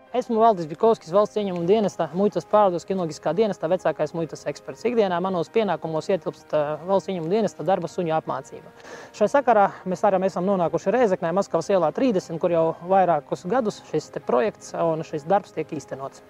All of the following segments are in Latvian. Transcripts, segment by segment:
Esmu Valdis Bikovskis, valsts ieņēmuma dienesta muitas pārvaldes kinoloģiskā dienestā vecākais muitas eksperts. Ikdienā manos pienākumos ietilpst valsts ieņēmuma dienesta darba suņu apmācība. Šai sakarā mēs arī esam nonākuši Rēzeknē, Maskavas ielā 30, kur jau vairākus gadus šis projekts un šis darbs tiek īstenots.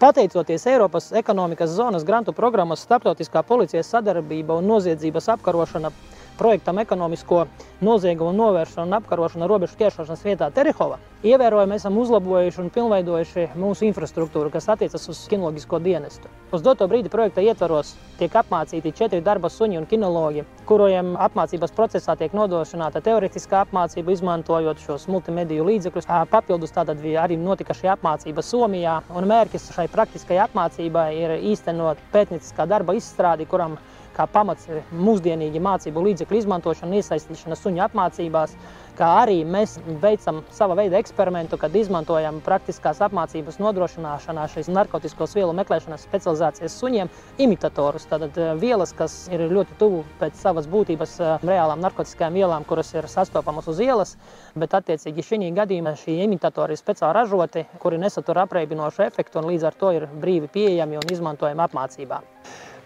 Pateicoties Eiropas ekonomikas zonas grantu programmas starptautiskā policijas sadarbība un noziedzības apkarošana projektam ekonomisko noziegumu novēršanu un apkarošanu robežu šķērsošanas vietā Terihova, ievērojami esam uzlabojuši un pilnveidojuši mūsu infrastruktūru, kas attiecas uz kinoloģisko dienestu. Uz doto brīdi projekta ietvaros tiek apmācīti 4 darba suņi un kinologi, kuriem apmācības procesā tiek nodrošināta teoretiskā apmācība, izmantojot šos multimediju līdzekļus. Papildus tātad arī notika šī apmācība Somijā, un mērķis šai praktiskai apmācībai ir īstenot pētnieciskā darba izstrādi, kuram kā pamats ir mūsdienīgi mācību līdzekļu izmantošana un iesaistīšana suņu apmācībās, kā arī mēs veicam sava veida eksperimentu, kad izmantojam praktiskās apmācības nodrošināšanā šīs narkotiskos vielu meklēšanas specializācijas suņiem imitatorus, tātad vielas, kas ir ļoti tuvu pēc savas būtības reālām narkotiskajām vielām, kuras ir sastopamas uz ielas, bet attiecīgi šī gadījumā šī imitatori ir speciāli ražoti, kuri nesatur apreibinošu efektu un līdz ar to ir brīvi pieejami un izmantojami apmācībā.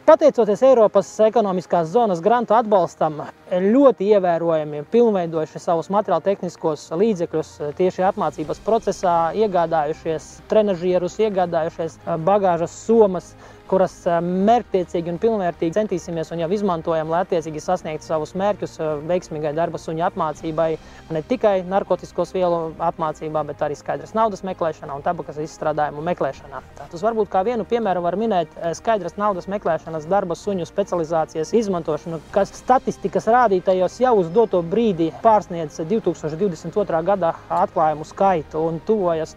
Pateicoties Eiropas ekonomiskās zonas grantu atbalstam, ļoti ievērojami pilnveidojuši savus materiāli tehniskos līdzekļus tieši apmācības procesā, iegādājušies trenažierus, iegādājušies bagāžas somas, kuras mērķtiecīgi un pilnvērtīgi centīsimies un jau izmantojam, lai attiecīgi sasniegtu savus mērķus veiksmīgai darba suņu apmācībai, ne tikai narkotiskos vielu apmācībā, bet arī skaidras naudas meklēšanā un tabakas izstrādājumu meklēšanā. Tas varbūt kā vienu piemēru var minēt skaidras naudas meklēšanas darba suņu specializācijas izmantošanu, kas statistikas rādītājos jau uz doto brīdi pārsniedz 2022. gada atklājumu skaitu un tuvojas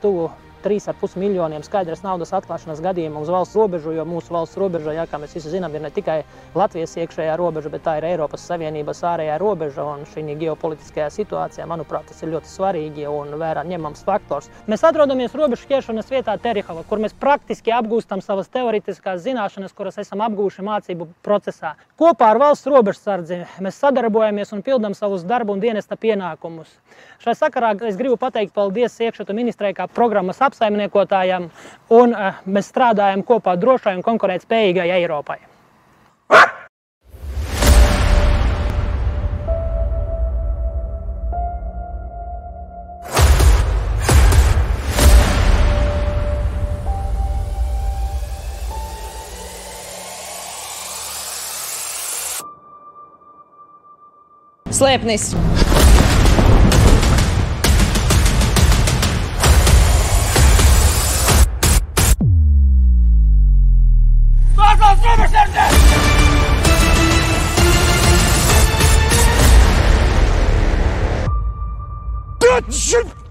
3,5 miljoniem skaidras naudas atklāšanas gadījumu uz valsts robežu, jo mūsu valsts robeža, kā mēs visi zinām, ir ne tikai Latvijas iekšējā robeža, bet tā ir Eiropas Savienības ārējā robeža, un šī ģeopolitiskajā situācijā, manuprāt, tas ir ļoti svarīgi un vērā ņemams faktors. Mēs atrodamies robežu šķērsošanas vietā Terihova, kur mēs praktiski apgūstam savas teoretiskās zināšanas, kuras esam apgūši mācību procesā. Kopā ar valsts robežsardzi mēs sadarbojamies un pildam savus darbu un dienesta pienākumus. Šai sakarā es gribu pateikt paldies iekšlietu ministrei kā programmas apsaimniekotājam, un mēs strādājam kopā drošai un konkurētspējīgai Eiropai. Slēpnis! Shit!